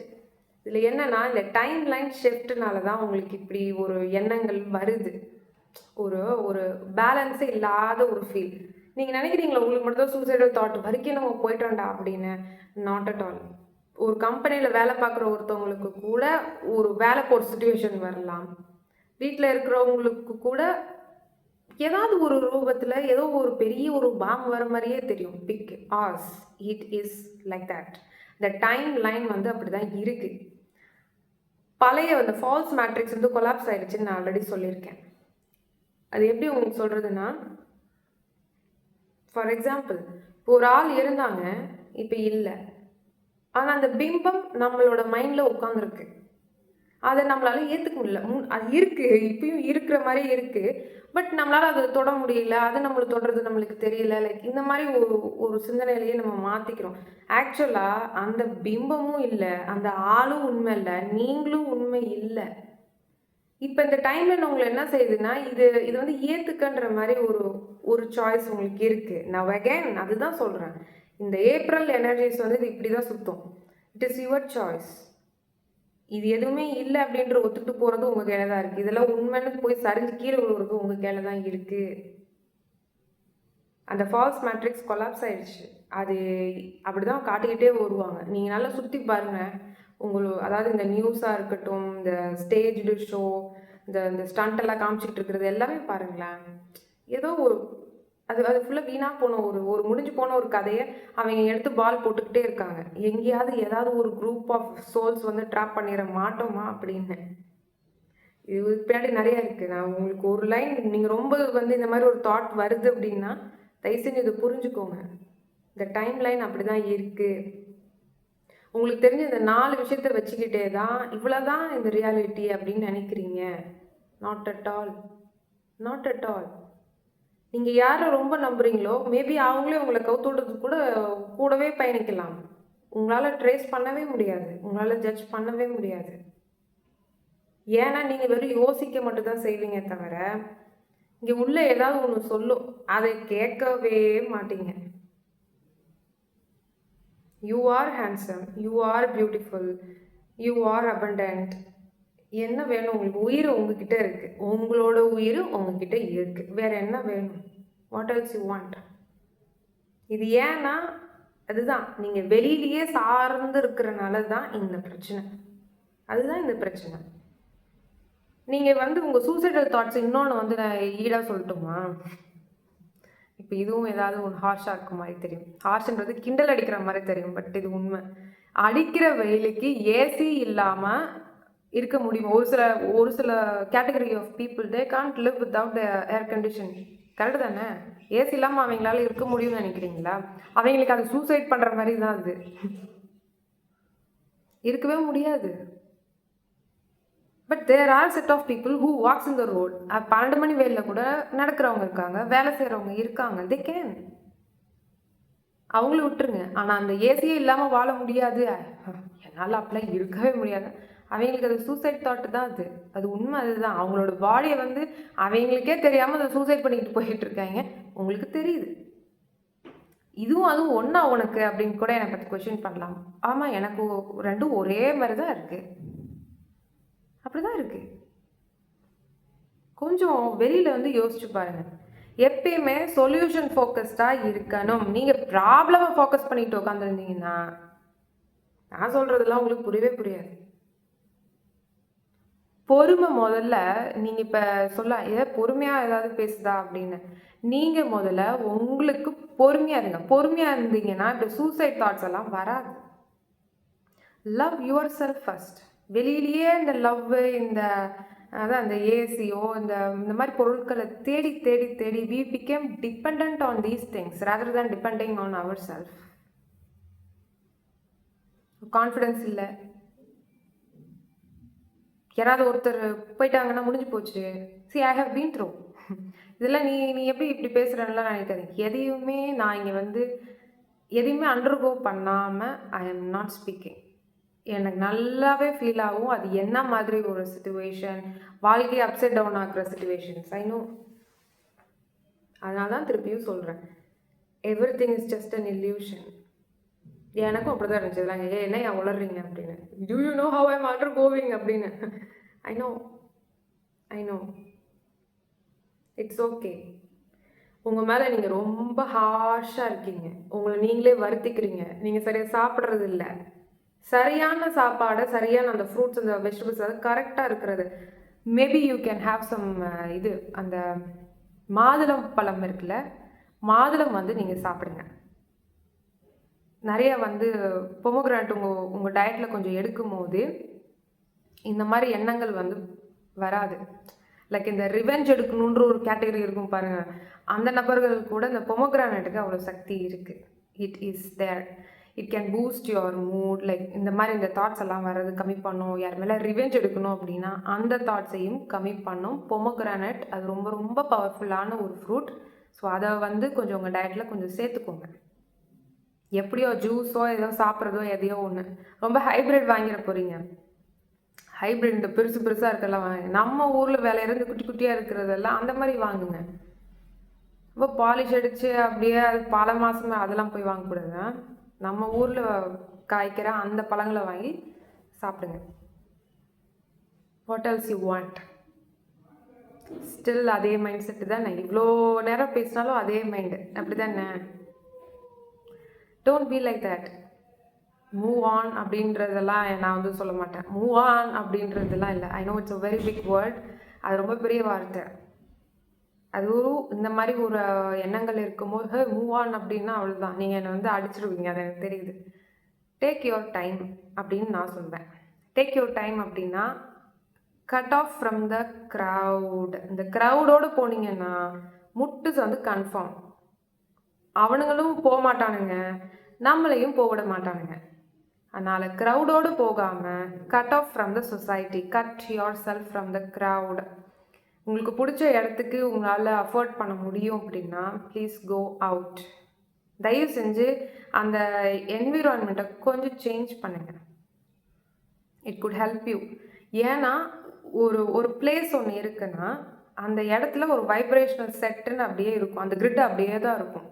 A: இதில் என்னன்னா, இந்த டைம் லைன் ஷிஃப்ட்னால தான் உங்களுக்கு இப்படி ஒரு எண்ணங்கள் வருது. ஒரு ஒரு பேலன்ஸே இல்லாத ஒரு ஃபீல். நீங்கள் நினைக்கிறீங்களா உங்களுக்கு மட்டும் தான் சூசைடல் தாட் வரைக்கும் நம்ம போயிட்டோண்டா அப்படின்னு? Not at all. ஒரு கம்பெனியில் வேலை பார்க்குற ஒருத்தவங்களுக்கு கூட ஒரு வேலை போகிற சுச்சுவேஷன் வரலாம். வீட்டில் இருக்கிறவங்களுக்கு கூட ஏதாவது ஒரு ரூபத்தில் ஏதோ ஒரு பெரிய ஒரு பாம் வர மாதிரியே தெரியும். Pick as it is like that. இந்த டைம் லைன் வந்து அப்படி தான் இருக்குது. பழைய அந்த ஃபால்ஸ் மேட்ரிக்ஸ் வந்து கொலாப்ஸ் ஆகிடுச்சுன்னு நான் ஆல்ரெடி சொல்லியிருக்கேன். அது எப்படி உங்களுக்கு சொல்கிறதுனா, ஃபார் எக்ஸாம்பிள், இப்போ ஒரு ஆள் இருந்தாங்க, இப்போ இல்லை. ஆனால் அந்த பிம்பம் நம்மளோட மைண்டில் உட்காந்துருக்கு. அதை நம்மளால ஏற்றுக்க முடியல. அது இருக்குது, இப்பயும் இருக்கிற மாதிரி இருக்குது. பட் நம்மளால் அதை தொட முடியல, அது நம்மளை தொடுறது நம்மளுக்கு தெரியல. லைக் இந்த மாதிரி ஒரு சிந்தனையிலேயே நம்ம மாற்றிக்கிறோம். ஆக்சுவலாக அந்த பிம்பமும் இல்லை, அந்த ஆளும் உண்மை இல்லை, நீங்களும் உண்மை இல்லை. இப்போ இந்த டைமில் உங்களை என்ன செய்யுதுன்னா, இது வந்து ஏற்றுக்கன்ற மாதிரி ஒரு சாய்ஸ் உங்களுக்கு இருக்குது. நான் அகைன் அதுதான் சொல்கிறேன், இந்த ஏப்ரல் எனர்ஜிஸ் வந்து இது இப்படி தான் சுற்றும். It is your choice. இது எதுவுமே இல்லை அப்படின்ற ஒத்துட்டு போகிறது உங்கள் கையில் தான் இருக்குது. இதெல்லாம் உண்மைன்னு போய் சரிஞ்சு கீழே விழுவுறது உங்கள் கையில் தான் இருக்குது. அந்த ஃபால்ஸ் மேட்ரிக்ஸ் கொலாப்ஸ் ஆயிடுச்சு. அது அப்படி தான் காட்டிக்கிட்டே வருவாங்க. நீங்கள் நல்லா சுற்றி பாருங்கள். அதாவது இந்த நியூஸாக இருக்கட்டும், இந்த ஸ்டேஜ்டு ஷோ, இந்த ஸ்டண்டெல்லாம் காமிச்சிக்கிட்டு இருக்கிறது எல்லாமே பாருங்களேன். ஏதோ அது ஃபுல்லாக வீணாக போன ஒரு முடிஞ்சு போன ஒரு கதையை அவங்க எடுத்து பால் போட்டுக்கிட்டே இருக்காங்க. எங்கேயாவது ஏதாவது ஒரு குரூப் ஆஃப் சோல்ஸ் வந்து ட்ராப் பண்ணிட மாட்டோமா அப்படின்னு. இது பின்னாடி நிறையா இருக்குது. நான் உங்களுக்கு ஒரு லைன், நீங்கள் ரொம்ப வந்து இந்த மாதிரி ஒரு தாட் வருது அப்படின்னா தயவு செஞ்சு இதை புரிஞ்சுக்கோங்க. இந்த டைம் லைன் அப்படி தான் இருக்குது. உங்களுக்கு தெரிஞ்ச இந்த 4 விஷயத்த வச்சுக்கிட்டே தான் இவ்வளோதான் இந்த ரியாலிட்டி அப்படின்னு நினைக்கிறீங்க. Not at all, not at all. நீங்கள் யாரை ரொம்ப நம்புறீங்களோ மேபி அவங்களே உங்களை கவுத்துடுறதுக்கு கூடவே பயணிக்கலாம். உங்களால் ட்ரேஸ் பண்ணவே முடியாது, உங்களால் ஜட்ஜ் பண்ணவே முடியாது. ஏன்னா நீங்கள் வெறும் யோசிக்க மட்டும்தான் செய்வீங்க தவிர இங்கே உள்ள ஏதாவது ஒன்று சொல்லும், அதை கேட்கவே மாட்டீங்க. You are handsome, you are beautiful, you are abundant. என்ன வேணும் உங்களுக்கு? உயிர் உங்ககிட்ட இருக்குது, உங்களோட உயிர் உங்ககிட்ட இருக்குது. வேறு என்ன வேணும்? What else you want? இது ஏன்னா அதுதான் நீங்கள் வெளியிலேயே சார்ந்து இருக்கிறனால தான் இந்த பிரச்சனை. அதுதான் இந்த பிரச்சனை. நீங்கள் வந்து உங்கள் சூசைடல் தாட்ஸ் இன்னொன்று வந்து நான் ஈடாக சொல்லட்டுமா? இப்போ இதுவும் ஏதாவது ஒன்று ஹார்ஷாக இருக்க மாதிரி தெரியும். ஹார்ஷ்ன்றது கிண்டல் அடிக்கிற மாதிரி தெரியும், பட் இது உண்மை. அடிக்கிற வெயிலுக்கு ஏசி இல்லாமல் இருக்க முடியும். ஒரு சில category of people they can't live without air condition. Correct தானே? ஏசி இல்லாமல் அவங்களால இருக்க முடியும்னு நினைக்கிறீங்களா? அவங்களுக்கு அது சூசைட் பண்ணுற மாதிரி தான் அது. இருக்கவே முடியாது. But there are set of people who walks in the road. 12 மணி வேலையில் கூட நடக்கிறவங்க இருக்காங்க, வேலை செய்கிறவங்க இருக்காங்க. They can. அவங்கள விட்டுருங்க. ஆனால் அந்த ஏசியே இல்லாமல் வாழ முடியாது, என்னால் அப்படிலாம் இருக்கவே முடியாது, அவங்களுக்கு அது சூசைட் தாட்டு தான். அது உண்மை. அதுதான் அவங்களோட பாடியை வந்து அவங்களுக்கே தெரியாமல் அதை சூசைட் பண்ணிக்கிட்டு போயிட்டு இருக்காங்க. உங்களுக்கு தெரியுது. இதுவும் அதுவும் ஒன்றா உனக்கு அப்படின்னு கூட என்னை பற்றி கொஷின் பண்ணலாம். ஆமாம், எனக்கு ரெண்டும் ஒரே மாதிரி தான் இருக்குது. அப்படி தான் இருக்குது. கொஞ்சம் வெளியில் வந்து யோசிச்சு பாருங்கள். எப்பயுமே சொல்யூஷன் ஃபோக்கஸ்டாக இருக்கணும். நீங்கள் ப்ராப்ளமை ஃபோக்கஸ் பண்ணிட்டு உட்காந்துருந்தீங்கன்னா நான் சொல்கிறதெல்லாம் உங்களுக்கு புரியவே புரியாது. பொறுமை முதல்ல. நீங்கள் இப்போ பொறுமையாக ஏதாவது பேசுதா அப்படின்னு நீங்கள் முதல்ல உங்களுக்கு பொறுமையாக இருங்க. பொறுமையாக இருந்தீங்கன்னா இப்போ சூசைட் தாட்ஸ் எல்லாம் வராது. Love your self first. வெளியிலேயே இந்த லவ், அதான் அந்த ஏசியோ இந்த மாதிரி பொருட்களை தேடி தேடி தேடி we became dependent on these things rather than depending on ourselves. Confidence இல்லை. யாராவது ஒருத்தர் போயிட்டாங்கன்னா முடிஞ்சு போச்சு. I have been through. இதெல்லாம் நீ எப்படி இப்படி பேசுகிறேன்லாம் நினைக்காதீங்க. எதையுமே நான் இங்கே வந்து எதையுமே அண்டர்கோ பண்ணாமல் ஐ எம் நாட் ஸ்பீக்கிங். எனக்கு நல்லாவே ஃபீல் ஆகும் அது என்ன மாதிரி ஒரு சிச்சுவேஷன், வாழ்க்கையை அப்செட் டவுன் ஆகுற சிச்சுவேஷன்ஸ். I know. அதனால தான் திருப்பியும் சொல்கிறேன், everything is just an illusion. எனக்கும் அப்படி தான் இருந்துச்சு. இதெல்லாம் என்ன ஏன் உளறீங்க அப்படின்னு. Do you know how I'm undergoing அப்படின்னு. I know it's okay. உங்கள் மேலே நீங்கள் ரொம்ப ஹார்ஷாக இருக்கீங்க. உங்களை நீங்களே வருத்திக்கிறீங்க. நீங்கள் சரியாக சாப்பிட்றது இல்லை. சரியான சாப்பாடை, சரியான அந்த ஃப்ரூட்ஸ், அந்த வெஜிடபிள்ஸ் அது கரெக்டாக இருக்கிறது. Maybe you can have some அந்த மாதுளம் பழம் இருக்குல்ல, மாதுளம் வந்து நீங்கள் சாப்பிடுங்க. நிறைய வந்து பொமோகிரானட் உங்கள் டயட்டில் கொஞ்சம் எடுக்கும் போது இந்த மாதிரி எண்ணங்கள் வந்து வராது. லைக் இந்த ரிவெஞ்ச் எடுக்கணுன்ற ஒரு கேட்டகரி இருக்கும் பாருங்கள், அந்த நபர்கள் கூட இந்த பொமோகிரானட்டுக்கு அவ்வளோ சக்தி இருக்குது. It is there. It can boost your mood. Like இந்த மாதிரி இந்த தாட்ஸ் எல்லாம் வர்றது கம்மி பண்ணும். யார் மேலே ரிவெஞ்ச் எடுக்கணும் அப்படின்னா அந்த தாட்ஸையும் கம்மி பண்ணும். பொமோகிரானட் அது ரொம்ப ரொம்ப பவர்ஃபுல்லான ஒரு ஃப்ரூட். ஸோ அதை வந்து கொஞ்சம் உங்கள் டயட்டில் கொஞ்சம் சேர்த்துக்கோங்க. எப்படியோ ஜூஸோ ஏதோ சாப்பிட்றதோ எதையோ ஒன்று. ரொம்ப ஹைப்ரிட் வாங்கிட போகிறீங்க. ஹைப்ரிட் இந்த பெருசு பெருசாக இருக்கலாம் வாங்க. நம்ம ஊரில் விளையிற இந்த குட்டி குட்டியாக இருக்கிறதெல்லாம் அந்த மாதிரி வாங்குங்க. ரொம்ப பாலிஷ் அடித்து அப்படியே அது பல மாதமே அதெல்லாம் போய் வாங்கக்கூடாது. நம்ம ஊரில் காய்க்கிற அந்த பழங்களை வாங்கி சாப்பிடுங்க. What else you want? Still அதே மைண்ட் செட்டு தான். நான் இவ்வளோ நேரம் பேசினாலும் அதே மைண்டு அப்படி தானே? Don't be like that. Move on அப்படின்றதெல்லாம் நான் வந்து சொல்ல மாட்டேன். மூவ் ஆன் அப்படின்றதெல்லாம் இல்லை. I know it's a very big word. அது ரொம்ப பெரிய வார்த்தை. அது இந்த மாதிரி ஒரு எண்ணங்கள் இருக்கும்போது மூவ் ஆன் அப்படின்னா அவ்வளோதான், நீங்கள் என்னை வந்து அடிச்சிருவீங்க. அது எனக்கு தெரியுது. டேக் யுவர் டைம் அப்படின்னு நான் சொல்வேன். டேக் யுவர் டைம் அப்படின்னா cut off from the crowd. இந்த க்ரௌடோடு போனீங்கன்னா முட்டுஸ் வந்து கன்ஃபார்ம். அவனுங்களும் போக மாட்டானுங்க, நம்மளையும் போக விட மாட்டானுங்க. அதனால் க்ரௌடோடு போகாமல் cut off from the society. Cut your self from the crowd. உங்களுக்கு பிடிச்ச இடத்துக்கு உங்களால் அஃபோர்ட் பண்ண முடியும் அப்படின்னா ப்ளீஸ் கோ அவுட். தயவு செஞ்சு அந்த என்விரான்மெண்ட்டை கொஞ்சம் சேஞ்ச் பண்ணுங்கள். It good help you. ஏன்னா ஒரு பிளேஸ் ஒன்று இருக்குன்னா அந்த இடத்துல ஒரு வைப்ரேஷனல் செட்டுன்னு அப்படியே இருக்கும். அந்த கிரிட் அப்படியே தான் இருக்கும்.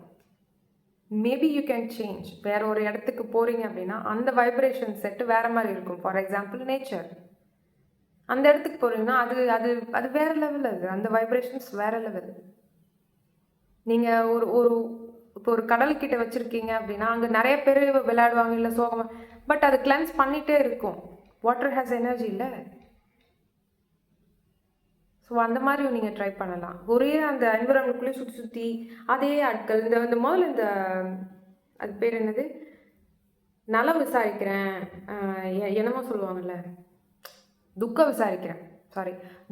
A: Maybe you can change. வேறு ஒரு இடத்துக்கு போகிறீங்க அப்படின்னா அந்த வைப்ரேஷன் செட்டு வேறு மாதிரி இருக்கும். For example nature. அந்த இடத்துக்கு போகிறீங்கன்னா அது அது அது வேறு லெவல். அந்த வைப்ரேஷன்ஸ் வேறு லெவல். நீங்கள் இப்போ ஒரு கடல்கிட்ட வச்சுருக்கீங்க அப்படின்னா அங்கே நிறைய பேர் விளையாடுவாங்க, இல்லை சோகமாக, பட் அது கிளென்ஸ் பண்ணிகிட்டே இருக்கும். வாட்டர் ஹேஸ் எனர்ஜி இல்லை. ஸோ அந்த மாதிரி நீங்கள் ட்ரை பண்ணலாம். ஒரே அந்த என்விரான்மெண்ட்குள்ளேயே சுற்றி சுற்றி அதே ஆட்கள் இந்த முதல்ல அது பேர் என்னது, நலம் விசாரிக்கிறேன் என்னமோ சொல்லுவாங்கள்ல, துக்கம் விசாரிக்கிறேன்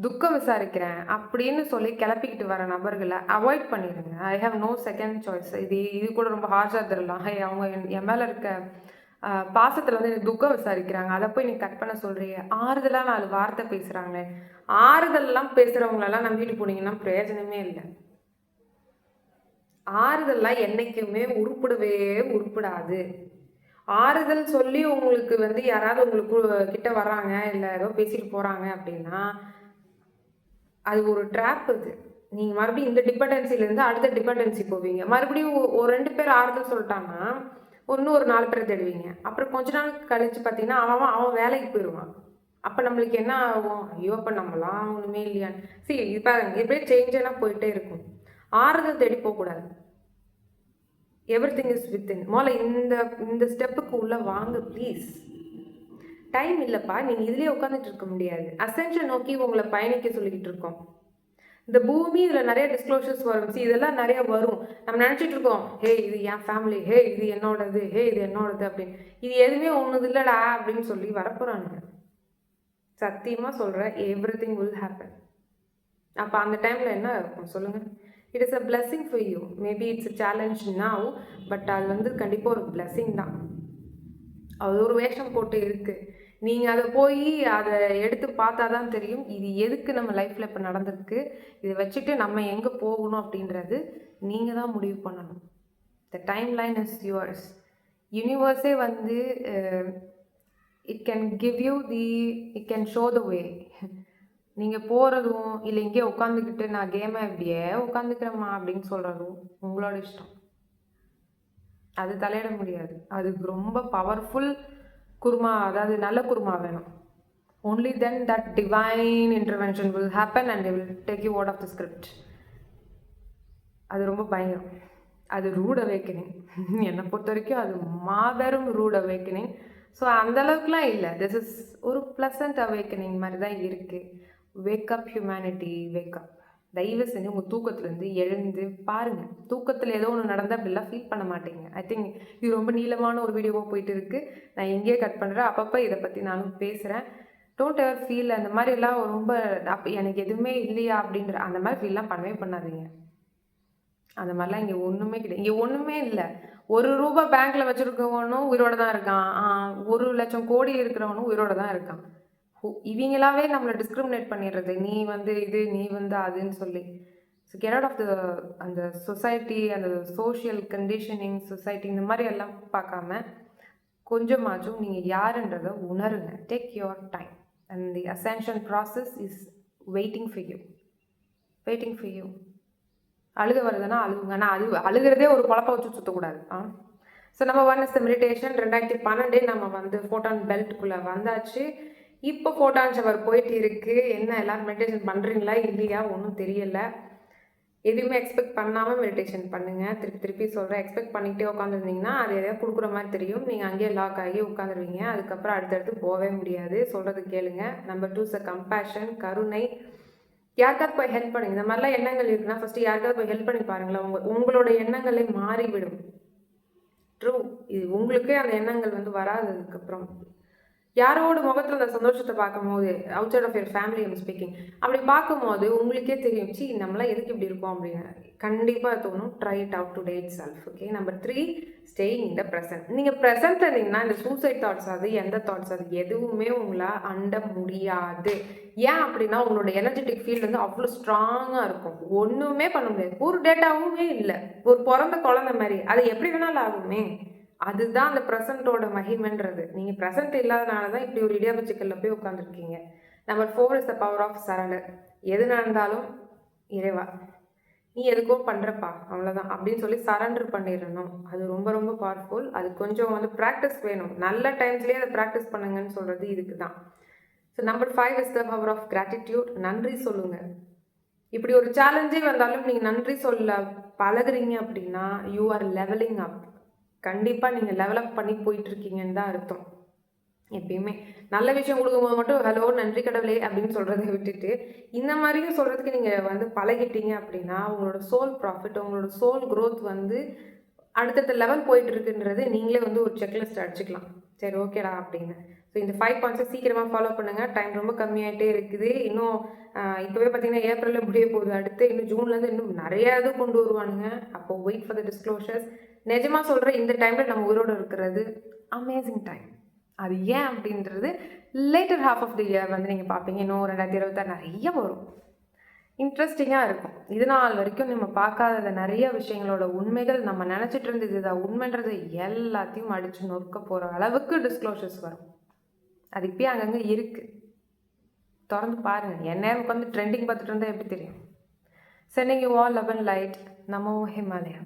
A: துக்கம் விசாரிக்கிறேன் அப்படின்னு சொல்லி கிளப்பிக்கிட்டு வர நபர்களை அவாய்ட் பண்ணிடுங்க. I have no second choice. இது கூட ரொம்ப ஹார்ஷாக தரலாம். அவங்க என் மேலே இருக்க பாசத்தில் வந்து எனக்கு துக்கம் விசாரிக்கிறாங்க, அதை போய் நீ கட் பண்ண சொல்கிறீங்க. ஆறுதலாக 4 வார்த்தை பேசுகிறாங்க. ஆறுதல்லாம் பேசுகிறவங்களெல்லாம் நம்பிட்டு போனீங்கன்னா பிரயோஜனமே இல்லை. ஆறுதல்லாம் என்றைக்குமே உருப்படாது. ஆறுதல் சொல்லி உங்களுக்கு வந்து யாராவது உங்களுக்கு கிட்ட வராங்க, இல்லை ஏதோ பேசிட்டு போகிறாங்க அப்படின்னா அது ஒரு ட்ராப். அது நீங்கள் மறுபடியும் இந்த டிபெண்டன்சிலேருந்து அடுத்த டிபெண்டன்சி போவீங்க. மறுபடியும் ஒரு 2 பேர் ஆறுதல் சொல்லிட்டாங்கன்னா இன்னும் ஒரு 4 பேரை தேடுவீங்க. அப்புறம் கொஞ்ச நாள் கழிச்சு பார்த்தீங்கன்னா அவன் வேலைக்கு போயிடுவான். அப்போ நம்மளுக்கு என்ன ஆகும்? ஐயோ, அப்போ நம்மளாம் ஒன்றுமே இல்லையான்னு. சரி, இது பாருங்க, இப்படியே சேஞ்செல்லாம் போயிட்டே இருக்கும். ஆறுதல் தேடி போகக்கூடாது. Everything is within. முதல்ல இந்த ஸ்டெப்புக்கு உள்ளே வாங்க ப்ளீஸ். டைம் இல்லைப்பா, நீங்கள் இதுலேயே உட்காந்துட்டு இருக்க முடியாது. அசென்ஷன் நோக்கி உங்களை பயணிக்க சொல்லிக்கிட்டு இருக்கோம். இந்த பூமி இதில் நிறைய டிஸ்க்ளோஷர்ஸ் வரும். இதெல்லாம் நிறைய வரும். நம்ம நினச்சிட்டு இருக்கோம், ஹே இது என் ஃபேமிலி, ஹே இது என்னோடது, ஹே இது என்னோடது அப்படின்னு. இது எதுவுமே ஒன்றுது இல்லைடா அப்படின்னு சொல்லி வரப்போகிறானுங்க. சத்தியமாக சொல்கிறேன், எவ்ரிதிங் வில் ஹேப்பன். அப்போ அந்த டைமில் என்ன இருக்கும் சொல்லுங்கள்? It is a blessing for you. Maybe it's a challenge now, but அது வந்து கண்டிப்பாக ஒரு பிளெஸ்ஸிங் தான். அது ஒரு வேஷம் போட்டு இருக்குது. நீங்கள் அதை போய் அதை எடுத்து பார்த்தா தான் தெரியும் இது எதுக்கு நம்ம லைஃப்பில் இப்போ நடந்திருக்கு. இதை வச்சுட்டு நம்ம எங்கே போகணும் அப்படின்றது நீங்கள் தான் முடிவு பண்ணணும். The timeline is yours. யூனிவர்ஸே வந்து it can show the way. நீங்கள் போகிறதும் இல்லை இங்கே உட்காந்துக்கிட்டு நான் கேமை இப்படியே உட்காந்துக்கிறேம்மா அப்படின்னு சொல்கிறதும் உங்களோட இஷ்டம். அது தலையிட முடியாது. அது ரொம்ப பவர்ஃபுல் குருமா, அதாவது நல்ல குருமா வேணும். only then that divine intervention will happen and they will take you out of the script. அது ரொம்ப பயங்கரம். அது ரூட் அவேக்கனிங். என்னை பொறுத்த வரைக்கும் அது மாபெரும் ரூட் அவேக்கனிங். ஸோ அந்தளவுக்குலாம் இல்லை. திஸ் இஸ் ஒரு ப்ளசன்ட் அவேக்கனிங் மாதிரி தான் இருக்குது. Wake up humanity, wake up. தயவு செஞ்சு உங்கள் தூக்கத்துலேருந்து எழுந்து பாருங்கள். தூக்கத்தில் ஏதோ ஒன்று நடந்தால் அப்படிலாம் ஃபீல் பண்ண மாட்டீங்க. ஐ திங்க் இது ரொம்ப நீளமான ஒரு வீடியோவாக போயிட்டு இருக்குது. நான் எங்கேயே கட் பண்ணுறேன். அப்பப்போ இதை பற்றி நானும் பேசுகிறேன். டோன்ட் எவர் ஃபீல் அந்த மாதிரிலாம் ரொம்ப எனக்கு எதுவுமே இல்லையா அப்படின்ற அந்த மாதிரி ஃபீல்லாம் பண்ணவே பண்ணாதீங்க. அந்த மாதிரிலாம் இங்கே ஒன்றுமே கிடையாது. இங்கே ஒன்றுமே இல்லை. ₹1 பேங்க்கில் வச்சுருக்கவனும் உயிரோடு தான் இருக்கான். 1,00,000 கோடி இருக்கிறவனும் உயிரோடு தான் இருக்கான். இவங்களாவே நம்மளை டிஸ்கிரிமினேட் பண்ணிடுறது, நீ வந்து இது, நீ வந்து அதுன்னு சொல்லி. ஸோ கெட் அவுட் ஆஃப் அந்த சொசைட்டி, அந்த சோஷியல் கண்டிஷனிங் சொசைட்டி, இந்த மாதிரி எல்லாம் பார்க்காம கொஞ்சமாச்சும் நீங்கள் யாருன்றதை உணருங்க. Take your time and the ascension process is waiting for you. அழுக வருதுன்னா அழுகுங்க. ஆனால் அழுகிறதே ஒரு பொழப்ப வச்சு சுற்றக்கூடாது. ஸோ நம்ம ஒன் மெடிடேஷன் 2012 நம்ம வந்து ஃபோட்டான் பெல்ட்டுக்குள்ளே வந்தாச்சு. இப்போ ஃபோட்டான் ஷவர் போயிட்டு இருக்குது. என்ன எல்லோரும் மெடிடேஷன் பண்ணுறீங்களா இல்லையா ஒன்றும் தெரியலை. எதுவுமே எக்ஸ்பெக்ட் பண்ணாமல் மெடிடேஷன் பண்ணுங்கள். திருப்பி சொல்கிறேன், எக்ஸ்பெக்ட் பண்ணிகிட்டே உட்காந்துருந்தீங்கன்னா அது எதாவது கொடுக்குற மாதிரி தெரியும். நீங்கள் அங்கேயே லாக் ஆகி உட்காந்துருவீங்க. அதுக்கப்புறம் அடுத்தடுத்து போகவே முடியாது. சொல்கிறது கேளுங்க. நம்பர் 2 கம்பேஷன், கருணை. யாருக்காவது போய் ஹெல்ப் பண்ணுங்க. இந்த மாதிரிலாம் எண்ணங்கள் இருக்குன்னா ஃபஸ்ட்டு யாருக்காவது போய் ஹெல்ப் பண்ணி பாருங்களேன். உங்களோட எண்ணங்களே மாறிவிடும். ட்ரூ, இது உங்களுக்கே அந்த எண்ணங்கள் வந்து வராது. அதுக்கப்புறம் யாரோட முகத்தில் அந்த சந்தோஷத்தை பார்க்கும்போது, outside of your family I'm speaking, அப்படி பார்க்கும்போது உங்களுக்கே தெரியும், நம்மளாம் எதுக்கு இப்படி இருக்கோம் அப்படின்னு கண்டிப்பாக தோணும். Try it out today it self. Okay. Number 3 staying in the present. நீங்கள் ப்ரெசென்ட் இருந்தீங்கன்னா இந்த சூசைட் தாட்ஸ் அது எந்த தாட்ஸ் அது எதுவுமே உங்களை அண்ட முடியாது. ஏன் அப்படின்னா உங்களோட எனர்ஜெட்டிக் ஃபீல்டு வந்து அவ்வளோ ஸ்ட்ராங்காக இருக்கும். ஒன்றுமே பண்ண முடியாது. ஒரு டேட்டாவுமே இல்லை. ஒரு பிறந்த குழந்தை மாதிரி அது எப்படி வேணாலும் ஆகுமே. அதுதான் அந்த ப்ரெசண்ட்டோட மகிமைன்றது. நீங்கள் ப்ரெசண்ட் இல்லாதனால தான் இப்படி ஒரு இடியாப்ப சிக்கலில் போய் உட்காந்துருக்கீங்க. Number 4 is the power of surrender. எது நடந்தாலும் இறைவா நீ எதுக்கோ பண்ணுறப்பா அவ்வளோதான் அப்படின்னு சொல்லி சரண்டர் பண்ணிடணும். அது ரொம்ப ரொம்ப பவர்ஃபுல். அது கொஞ்சம் வந்து ப்ராக்டிஸ் வேணும். நல்ல டைம்ஸ்லேயே அதை ப்ராக்டிஸ் பண்ணுங்கன்னு சொல்கிறது இதுக்கு தான். So number 5 is the power of gratitude. நன்றி சொல்லுங்கள். இப்படி ஒரு சேலஞ்சே வந்தாலும் நீங்கள் நன்றி சொல்ல பழகுறீங்க அப்படின்னா யூ ஆர் லெவலிங் அப். கண்டிப்பாக நீங்கள் லெவலப் பண்ணி போயிட்டுருக்கீங்கன்னு தான் அர்த்தம். எப்பயுமே நல்ல விஷயம் கொடுக்கும்போது மட்டும் ஹலோ நன்றி கடவுளே அப்படின்னு சொல்கிறத விட்டுட்டு இந்த மாதிரியும் சொல்கிறதுக்கு நீங்கள் வந்து பழகிட்டீங்க அப்படின்னா உங்களோட சோல் ப்ராஃபிட், உங்களோட சோல் க்ரோத் வந்து அடுத்தடுத்த லெவல் போயிட்டு இருக்குன்றது நீங்களே வந்து ஒரு செக்லிஸ்ட் அடிச்சுக்கலாம். சரி ஓகேடா அப்படின்னு. ஸோ இந்த 5 பாயிண்ட்ஸை சீக்கிரமாக ஃபாலோ பண்ணுங்கள். டைம் ரொம்ப கம்மியாகிட்டே இருக்குது. இன்னும் இப்போவே பார்த்தீங்கன்னா ஏப்ரலில் முடிய போகுது. அடுத்து இன்னும் ஜூன்லேருந்து இன்னும் நிறையா இது கொண்டு வருவானுங்க. அப்போது வெயிட் ஃபார் த டிஸ்க்ளோஷர்ஸ். நிஜமாக சொல்கிற இந்த டைமில் நம்ம உயிரோடு இருக்கிறது அமேசிங் டைம். அது ஏன் அப்படின்றது later half of the year வந்து நீங்கள் பார்ப்பீங்க. இன்னும் 2026 நிறைய வரும். இன்ட்ரெஸ்டிங்காக இருக்கும். இது நாள் வரைக்கும் நம்ம பார்க்காத நிறைய விஷயங்களோட உண்மைகள் நம்ம நினச்சிட்டு இருந்தது இதுதான் உண்மைன்றது எல்லாத்தையும் அடித்து நொறுக்க போகிற அளவுக்கு டிஸ்க்ளோஷர்ஸ் வரும். அது இப்போயே அங்கங்கே இருக்குது. திறந்து பாருங்கள். என் நேரம் உட்காந்து ட்ரெண்டிங் பார்த்துட்டு இருந்தால் எப்படி தெரியும்? Sending you all love and light. Namo Himalaya.